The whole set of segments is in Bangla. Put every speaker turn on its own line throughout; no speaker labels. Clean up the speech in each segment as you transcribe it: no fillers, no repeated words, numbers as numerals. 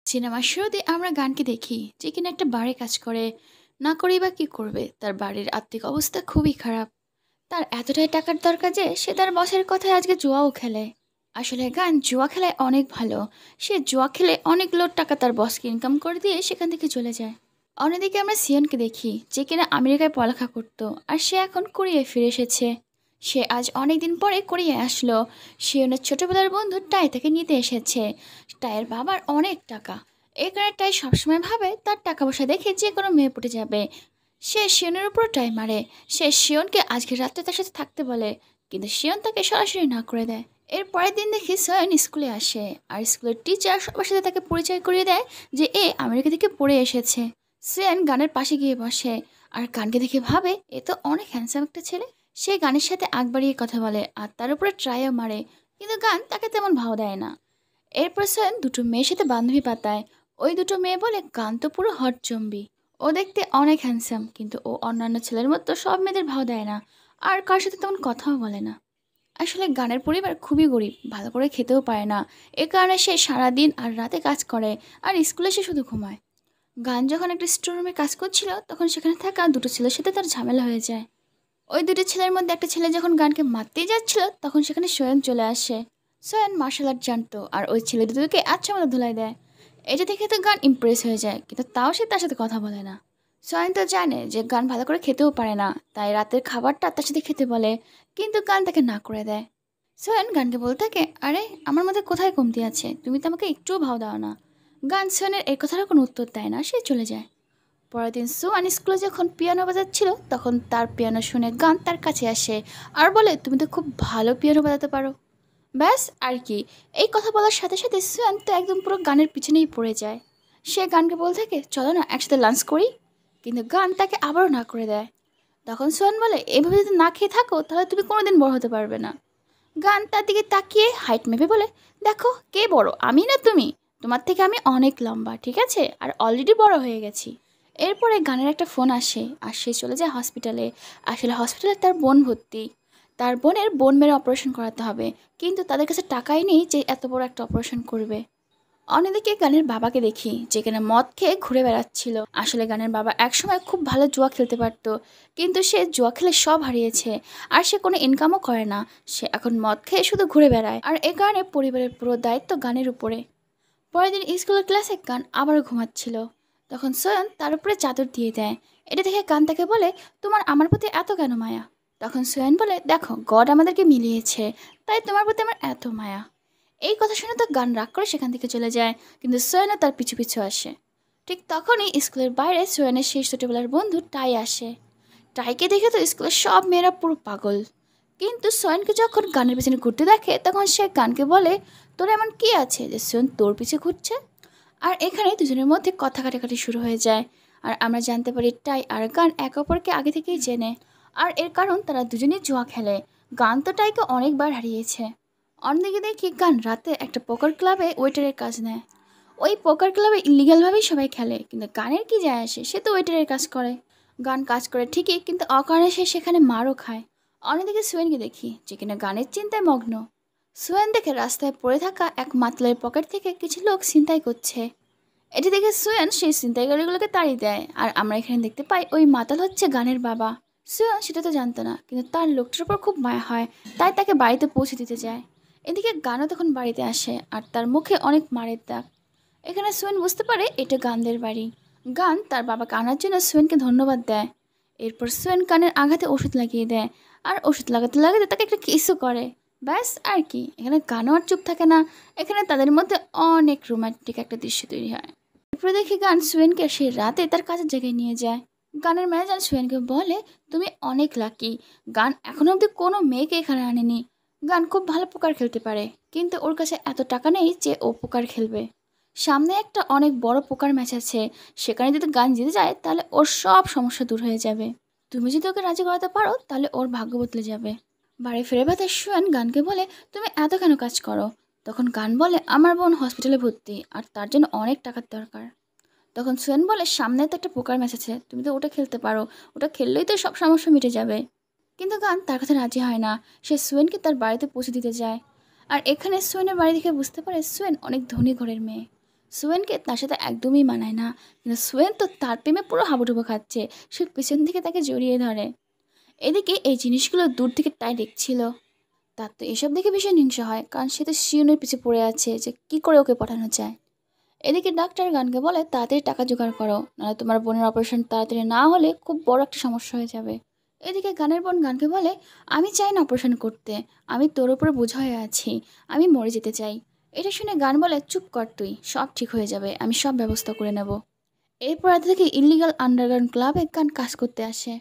সিনেমার শুরুতে আমরা গানকে দেখি যে কিনা একটা বারে কাজ করে। না করেই বা কি করবে, তার বাড়ির আর্থিক অবস্থা খুবই খারাপ। তার এতটাই টাকার দরকার যে সে তার বসের কথায় আজকে জুয়াও খেলে। আসলে গান জুয়া খেলায় অনেক ভালো। সে জুয়া খেলে অনেকগুলো টাকা তার বসকে ইনকাম করে দিয়ে সেখান থেকে চলে যায়। অন্যদিকে আমরা সিয়নকে দেখি যে কিনা আমেরিকায় পড়ালেখা করতো, আর সে এখন কোরিয়ায় ফিরে এসেছে। সে আজ অনেক দিন পরে কোরিয়ায় আসলো। সিয়নের ছোটবেলার বন্ধু টাই তাকে নিতে এসেছে। টাইয়ের বাবার অনেক টাকা। এই কারণে টাই সবসময় ভাবে তার টাকা পয়সা দেখে যে কোনো মেয়ে পটে যাবে। সে শিয়নের উপর টাই মারে। সে শিয়নকে আজকে রাত্রে তার সাথে থাকতে বলে, কিন্তু শিয়ন তাকে সরাসরি না করে দেয়। এর পরের দিন দেখি সয়ন স্কুলে আসে, আর স্কুলের টিচার সবার সাথে তাকে পরিচয় করিয়ে দেয় যে এ আমেরিকা থেকে পড়ে এসেছে। সয়ন গানের পাশে গিয়ে বসে, আর গানকে দেখে ভাবে এ তো অনেক হ্যান্ডসাম একটা ছেলে। সে গানের সাথে আগ বাড়িয়ে কথা বলে আর তার উপরে ট্রাইও মারে, কিন্তু গান তাকে তেমন ভাও দেয় না। এরপর সয়ন দুটো মেয়ের সাথে বান্ধবী পাতায়। ওই দুটো মেয়ে বলে গান তো পুরো হট জম্বি। ও দেখতে অনেক হ্যান্ডসাম, কিন্তু ও অন্যান্য ছেলের মতো সব মেয়েদের ভাও দেয় না, আর কার সাথে তেমন কথাও বলে না। আসলে গানের পরিবার খুবই গরিব, ভালো করে খেতেও পারে না। এ কারণে সে সারাদিন আর রাতে কাজ করে, আর স্কুলে সে শুধু ঘুমায়। গান যখন একটা স্টোররুমে কাজ করছিল, তখন সেখানে থাকা দুটো ছেলের সাথে তার ঝামেলা হয়ে যায়। ওই দুটো ছেলের মধ্যে একটা ছেলে যখন গানকে মারতেই যাচ্ছিল, তখন সেখানে সোয়েন চলে আসে। সোয়েন মার্শাল আর্ট জানতো, আর ওই ছেলে দুটোকে আচ্ছা মতো ধুলাই দেয়। এটা দেখে তো গান ইমপ্রেস হয়ে যায়, কিন্তু তাও সে তার সাথে কথা বলে না। সোয়েন তো জানে যে গান ভালো করে খেতেও পারে না, তাই রাতের খাবারটা তার সাথে খেতে বলে, কিন্তু গান তাকে না করে দেয়। সোয়েন গানকে বলতে থাকে, আরে আমার মধ্যে কোথায় কমতি আছে, তুমি তো আমাকে একটুও ভাও দাও না। গান সোয়েনের এই কথার কোনো উত্তর দেয় না, সে চলে যায়। পরের দিন সুয়ান স্কুলে যখন পিয়ানো বাজাচ্ছিল, তখন তার পিয়ানো শুনে গান তার কাছে আসে আর বলে, তুমি তো খুব ভালো পিয়ানো বাজাতে পারো। ব্যাস আর কি, এই কথা বলার সাথে সাথে সুয়ান তো একদম পুরো গানের পিছনেই পড়ে যায়। সে গানকে বলতে থাকে, চলো না একসাথে লাঞ্চ করি, কিন্তু গান তাকে আবারও না করে দেয়। তখন সোয়ান বলে, এভাবে যদি না খেয়ে থাকো তাহলে তুমি কোনোদিন বড় হতে পারবে না। গান তার দিকে তাকিয়ে হাইট মেপে বলে, দেখো কে বড়, আমি না তুমি? তোমার থেকে আমি অনেক লম্বা, ঠিক আছে, আর অলরেডি বড় হয়ে গেছি। এরপরে গানের একটা ফোন আসে, আর সে চলে যায় হসপিটালে। আসলে হসপিটালে তার বোন ভর্তি। তার বোনের বোন মেরে অপারেশন করাতে হবে, কিন্তু তাদের কাছে টাকাই নেই যে এত বড় একটা অপারেশন করবে। অন্যদিকে গানের বাবাকে দেখি যেখানে মদ খেয়ে ঘুরে বেড়াচ্ছিল। আসলে গানের বাবা একসময় খুব ভালো জুয়া খেলতে পারতো, কিন্তু সে জুয়া খেলে সব হারিয়েছে। আর সে কোনো ইনকামও করে না। সে এখন মদ খেয়ে শুধু ঘুরে বেড়ায়, আর এ কারণে পরিবারের পুরো দায়িত্ব গানের উপরে। পরের দিন স্কুলের ক্লাসে গান আবারও ঘুমাচ্ছিল। তখন সয়ন তার উপরে চাদর দিয়ে দেয়। এটা দেখে গান তাকে বলে, তোমার আমার প্রতি এত কেন মায়া? তখন সয়ন বলে, দেখো গড আমাদেরকে মিলিয়েছে, তাই তোমার প্রতি আমার এত মায়া। এই কথা শুনে তো গান রাগ করে সেখান থেকে চলে যায়, কিন্তু সোয়েনও তার পিছু পিছু আসে। ঠিক তখনই স্কুলের বাইরে সোয়েনের সেই ছোটবেলার বন্ধু টাই আসে। টাইকে দেখে তো স্কুলের সব মেয়েরা পুরো পাগল। কিন্তু সোয়েনকে যখন গানের পিছনে ঘুরতে দেখে, তখন সে গানকে বলে, তোর এমন কি আছে যে সোয়েন তোর পিছে ঘুরছে? আর এখানে দুজনের মধ্যে কথা কাটাকাটি শুরু হয়ে যায়। আর আমরা জানতে পারি টাই আর গান একে অপরকে আগে থেকেই চেনে। আর এর কারণ তারা দুজনেই জুয়া খেলে। গান তো টাইকে অনেকবার হারিয়েছে। অন্যদিকে দেখি গান রাতে একটা পোকার ক্লাবে ওয়েটারের কাজ নেয়। ওই পোকার ক্লাবে ইলিগালভাবেই সবাই খেলে, কিন্তু গানের কি যায় আসে, সে তো ওয়েটারের কাজ করে। গান কাজ করে ঠিকই, কিন্তু অকারণে সে সেখানে মারও খায়। অন্যদিকে সুয়েনকে দেখি যে কিনা গানের চিন্তায় মগ্ন। সুয়েন দেখে রাস্তায় পড়ে থাকা এক মাতলের পকেট থেকে কিছু লোক ছিনতাই করছে। এটি দেখে সুয়েন সেই ছিনতাইকারীগুলোকে তাড়িয়ে দেয়, আর আমরা এখানে দেখতে পাই ওই মাতাল হচ্ছে গানের বাবা। সুয়েন সেটা তো জানতো না, কিন্তু তার লোকটার উপর খুব মায়া হয়, তাই তাকে বাড়িতে পৌঁছে দিতে যায়। এদিকে গানও তখন বাড়িতে আসে, আর তার মুখে অনেক মারের দাগ। এখানে সুয়েন বুঝতে পারে এটা গানদের বাড়ি। গান তার বাবাকে আনার জন্য সুয়েনকে ধন্যবাদ দেয়। এরপর সুয়েন কানের আঘাতে ওষুধ লাগিয়ে দেয়, আর ওষুধ লাগাতে লাগাতে তাকে একটা কিসও করে। ব্যাস আর কি, এখানে গানও আর চুপ থাকে না। এখানে তাদের মধ্যে অনেক রোমান্টিক একটা দৃশ্য তৈরি হয়। এরপরে দেখি গান সুয়েনকে সে রাতে তার কাজের জায়গায় নিয়ে যায়। গানের ম্যানেজার সুয়েনকে বলে, তুমি অনেক লাকি, গান এখনো অবধি কোনো মেয়েকে এখানে আনেনি। গান খুব ভালো পোকার খেলতে পারে, কিন্তু ওর কাছে এত টাকা নেই যে ও পোকার খেলবে। সামনে একটা অনেক বড় পোকার ম্যাচ আছে, সেখানে যদি গান জিতে যায় তাহলে ওর সব সমস্যা দূর হয়ে যাবে। তুমি যদি ওকে রাজি করাতে পারো তাহলে ওর ভাগ্য বদলে যাবে। বাড়ি ফিরে বাদে সুয়েন গানকে বলে, তুমি এত কেন কাজ করো? তখন গান বলে, আমার বোন হসপিটালে ভর্তি, আর তার জন্য অনেক টাকার দরকার। তখন সুয়েন বলে, সামনে তো একটা পোকার ম্যাচ আছে, তুমি তো ওটা খেলতে পারো, ওটা খেললেই তো সব সমস্যা মিটে যাবে। কিন্তু গান তার কথা রাজি হয় না। সে সুয়েনকে তার বাড়িতে পৌঁছে দিতে যায়। আর এখানে সুয়েনের বাড়ি দেখে বুঝতে পারে সুয়েন অনেক ধনী ঘরের মেয়ে। সুয়েনকে তার সাথে একদমই মানায় না, কিন্তু সুয়েন তো তার প্রেমে পুরো হাবুডুবু খাচ্ছে। সে পিছন থেকে তাকে জড়িয়ে ধরে। এদিকে এই জিনিসগুলো দূর থেকে টাই দেখছিল। তার তো এসব দেখে ভীষণ হিংসা হয়, কারণ সে তো শিউনের পিছে পড়ে আছে যে কি করে ওকে পাঠানো যায়। এদিকে ডাক্তার গানকে বলে তাড়াতাড়ি টাকা জোগাড় করো, নাহলে তোমার বোনের অপারেশন তাড়াতাড়ি না হলে খুব বড় একটা সমস্যা হয়ে যাবে। এদিকে গানের বোন গানকে বলে, আমি চাই না অপারেশন করতে, আমি তোর উপরে বোঝা হয়ে আছি, আমি মরে যেতে চাই। এটা শুনে গান বলে, চুপ কর তুই, সব ঠিক হয়ে যাবে, আমি সব ব্যবস্থা করে নেব। এরপর রাতে থেকে ইলিগাল আন্ডারগ্রাউন্ড ক্লাবে গান কাজ করতে আসে।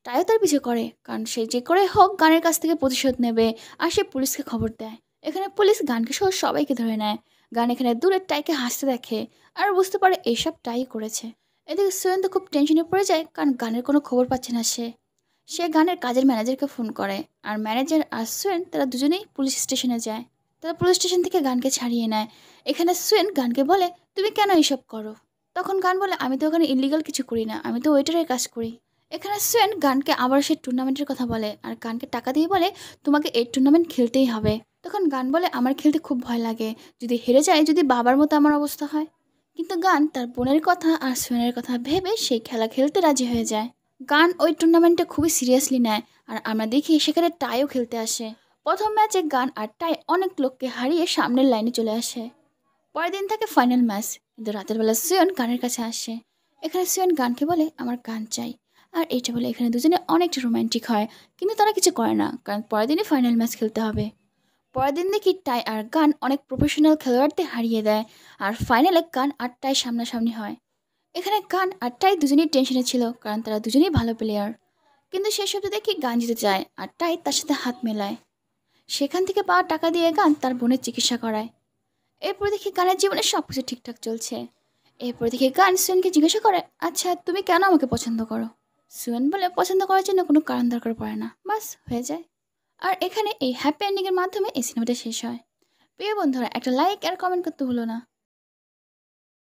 তাইও তার পিছু করে, কারণ সে যে করে হোক গানের কাছ থেকে প্রতিশোধ নেবে। আর সে পুলিশকে খবর দেয়। এখানে পুলিশ গানকে সহ সবাইকে ধরে নেয়। গান এখানে দূরের টাইকে হাসতে দেখে আর বুঝতে পারে এইসব টাই করেছে। এদিকে সুয়েন তো খুব টেনশনে পড়ে যায়, কারণ গানের কোনো খবর পাচ্ছে না সে। সে গানের কাজের ম্যানেজারকে ফোন করে। আর ম্যানেজার আর সুয়েন তারা দুজনেই পুলিশ স্টেশনে যায়। তারা পুলিশ স্টেশন থেকে গানকে ছাড়িয়ে নেয়। এখানে সুয়েন গানকে বলে, তুমি কেন এইসব করো? তখন গান বলে, আমি তো ওখানে ইলিগাল কিছু করি না, আমি তো ওয়েটারের কাজ করি। এখানে সুয়েন গানকে আবার সে টুর্নামেন্টের কথা বলে আর গানকে টাকা দিয়ে বলে, তোমাকে এই টুর্নামেন্ট খেলতেই হবে। তখন গান বলে, আমার খেলতে খুব ভয় লাগে, যদি হেরে যায়, যদি বাবার মতো আমার অবস্থা হয়। কিন্তু গান তার বোনের কথা আর সুয়েনের কথা ভেবে সেই খেলা খেলতে রাজি হয়ে যায়। গান ওই টুর্নামেন্টে খুবই সিরিয়াসলি নেয়। আর আমরা দেখি সেখানে টাইও খেলতে আসে। প্রথম ম্যাচে গান আর টাই অনেক লোককে হারিয়ে সামনের লাইনে চলে আসে। পরের দিন থাকে ফাইনাল ম্যাচ, কিন্তু রাতের বেলা সুয়ন গানের কাছে আসে। এখানে সুয়ন গানকে বলে, আমার গান চাই। আর এটা বলে এখানে দুজনে অনেকটা রোমান্টিক হয়। কিন্তু তারা কিছু করে না, কারণ পরের দিনই ফাইনাল ম্যাচ খেলতে হবে। পরের দিন দেখি টাই আর গান অনেক প্রফেশনাল খেলোয়াড়দের হারিয়ে দেয়। আর ফাইনালে গান আর টাই সামনাসামনি হয়। এখানে গান আর টাই দুজনেই টেনশনে ছিল, কারণ তারা দুজনেই ভালো প্লেয়ার। কিন্তু সেসব দেখি গান জিতে যায় আর টাই তার সাথে হাত মেলায়। সেখান থেকে পাওয়া টাকা দিয়ে গান তার বোনের চিকিৎসা করায়। এরপর দেখি গানের জীবনে সব কিছু ঠিকঠাক চলছে। এরপর দেখি গান সুয়েনকে জিজ্ঞাসা করে, আচ্ছা তুমি কেন আমাকে পছন্দ করো? সুয়েন বলে, পছন্দ করার জন্য কোনো কারণ দরকার পড়ে না, বাস হয়ে যায়। আর এখানে এই হ্যাপি এন্ডিংয়ের মাধ্যমে এই সিনেমাটা শেষ হয়। প্রিয় বন্ধুরা, একটা লাইক আর কমেন্ট করতে ভুলো না।